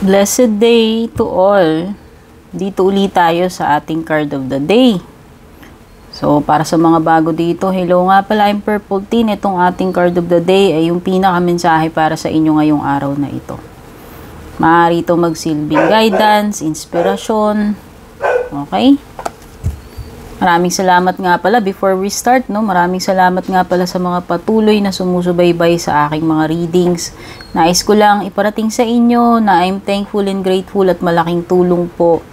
Blessed day to all. Dito ulit tayo sa ating card of the day. So, para sa mga bago dito, hello nga pala, I'm Purple Teen. Itong ating card of the day ay yung pinaka-mensahe para sa inyo ngayong araw na ito. Maaari itong magsilbing guidance, inspirasyon. Okay? Maraming salamat nga pala before we start, no? Maraming salamat nga pala sa mga patuloy na sumusubaybay sa aking mga readings. Nais ko lang iparating sa inyo na I'm thankful and grateful at malaking tulong po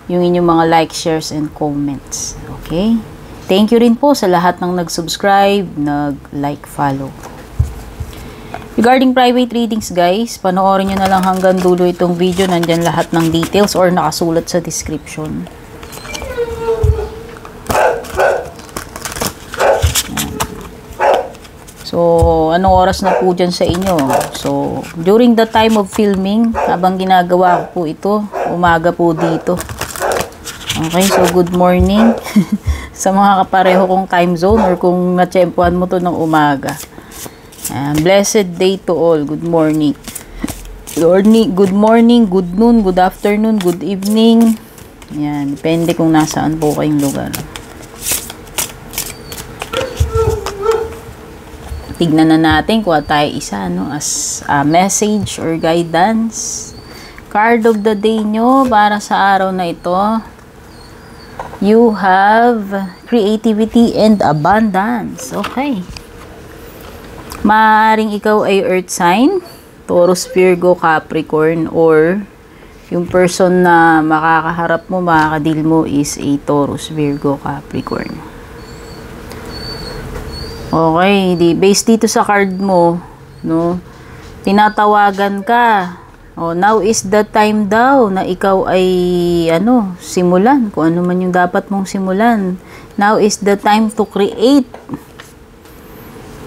yung inyong mga likes, shares, and comments. Okay? Thank you rin po sa lahat ng nag-subscribe, nag-like, follow. Regarding private readings, guys, panoorin nyo na lang hanggang dulo itong video. Nandyan lahat ng details or nakasulat sa description. So, anong oras na po dyan sa inyo? So, during the time of filming, habang ginagawa ko po ito, umaga po dito. Okay, so good morning sa mga kapareho kong time zone or kung natsyempuhan mo to ng umaga. Blessed day to all. Good morning. Good morning, good noon, good afternoon, good evening. Yan, depende kung nasaan po kayong lugar. Tignan na natin kung tayo isa, no, as a message or guidance. Card of the day nyo para sa araw na ito. You have creativity and abundance. Okay. Maaaring ikaw ay earth sign, Taurus, Virgo, Capricorn, or yung person na makakaharap mo, makakadil mo is a Taurus, Virgo, Capricorn. Okay, based dito sa card mo, no, tinatawagan ka. Oh, now is the time daw na ikaw ay, simulan. Kung ano man yung dapat mong simulan. Now is the time to create.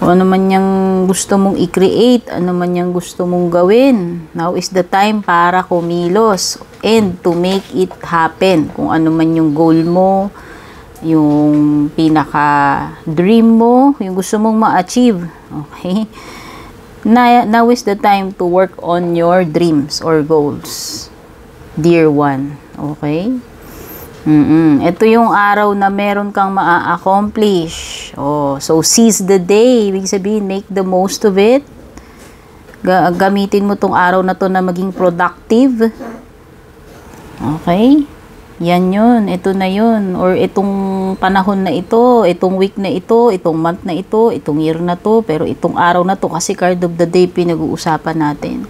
Kung ano man yung gusto mong i-create, ano man yung gusto mong gawin. Now is the time para kumilos and to make it happen. Kung ano man yung goal mo, yung pinaka-dream mo, yung gusto mong ma-achieve. Okay? Now is the time to work on your dreams or goals, dear one. Okay? Ito yung araw na meron kang ma-accomplish. Oh, so seize the day. Ibig sabihin, make the most of it. Gamitin mo tong araw na to na maging productive. Okay? Yan yun, ito na yun, or itong panahon na ito, itong week na ito, itong month na ito, itong year na to, pero itong araw na to, kasi card of the day pinag-uusapan natin.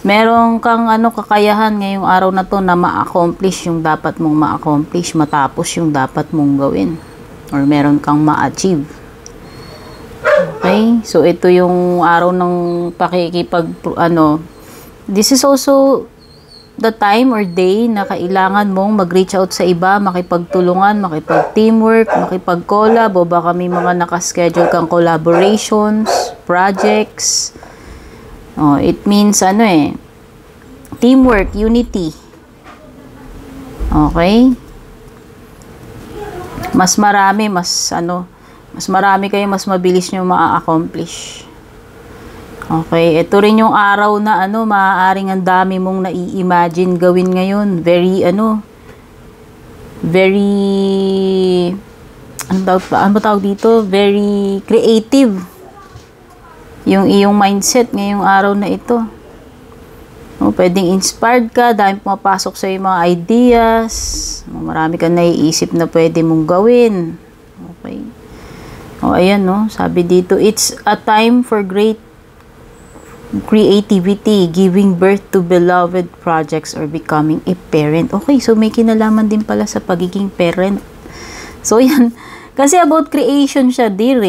Meron kang kakayahan ngayong araw na to na ma-accomplish yung dapat mong ma-accomplish, matapos yung dapat mong gawin, or meron kang ma-achieve. Okay, so ito yung araw ng this is also the time or day na kailangan mong mag-reach out sa iba, makipagtulungan, makipag-teamwork, makipag-collab, o baka may mga nakaschedule kang collaborations, projects. Oh, it means teamwork, unity. Okay? Mas marami kayo, mas mabilis nyo ma-accomplish. Okay, ito rin yung araw na maaaring ang dami mong nai-imagine gawin ngayon. Very very creative yung iyong mindset ngayong araw na ito. Pwedeng inspired ka, dahil pumapasok sa iyong mga ideas, marami kang naiisip na pwede mong gawin. Okay. Ayan, sabi dito, it's a time for great creativity, giving birth to beloved projects, or becoming a parent. Okay, so may kinalaman din pala sa pagiging parent. So yan, kasi about creation siya, dear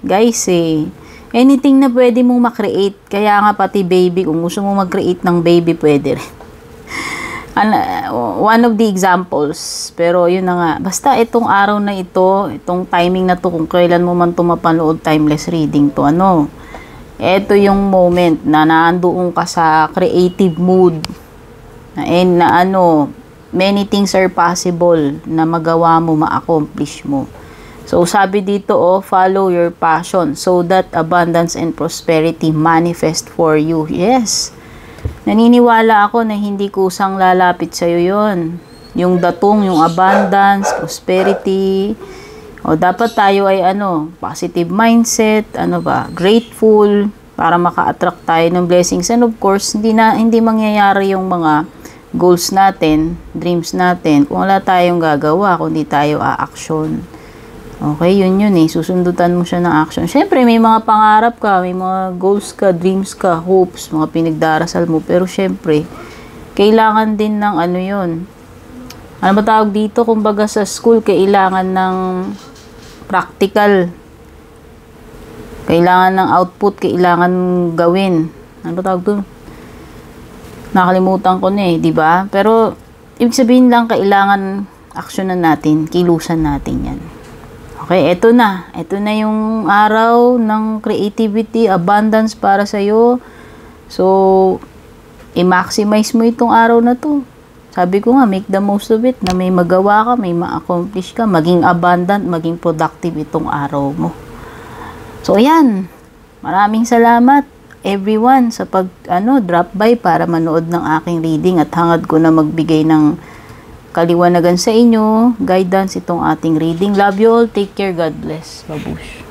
guys anything na pwede mong makreate, kaya nga pati baby, kung gusto mong mag-create ng baby, pwede rin. One of the examples, pero yun na nga, basta itong araw na ito, itong timing na to, kung kailan mo man ito mapanood, timeless reading to, ito yung moment na naandoon ka sa creative mood and many things are possible na magawa mo, ma-accomplish mo. So, sabi dito, follow your passion so that abundance and prosperity manifest for you. Yes. naniniwala ako na hindi kusang lalapit sa'yo yon. Yung datong, yung abundance, prosperity. O dapat tayo ay positive mindset, grateful, para maka-attract tayo ng blessings. And of course, hindi mangyayari yung mga goals natin, dreams natin, kung wala tayong gagawa, kung hindi tayo a-action. Okay, yun eh. Susundutan mo siya ng action. Siyempre, may mga pangarap ka, may mga goals ka, dreams ka, hopes, mga pinagdarasal mo. Pero siyempre, kailangan din ng yun. Ano ba tawag dito? Kumbaga sa school, kailangan ng practical. Kailangan ng output, kailangan gawin. Ano ba tawag doon? Nakalimutan ko na di ba? Pero, ibig sabihin lang, kailangan aksyonan natin, kilusan natin yan. Okay, eto na. Eto na yung araw ng creativity, abundance para sa'yo. So, i-maximize mo itong araw na to. Sabi ko nga, make the most of it, na may magawa ka, may ma-accomplish ka, maging abundant, maging productive itong araw mo. So, ayan. Maraming salamat, everyone, sa drop by para manood ng aking reading at hangad ko na magbigay ng kaliwanagan sa inyo, guidance itong ating reading. Love you all. Take care. God bless. Babush.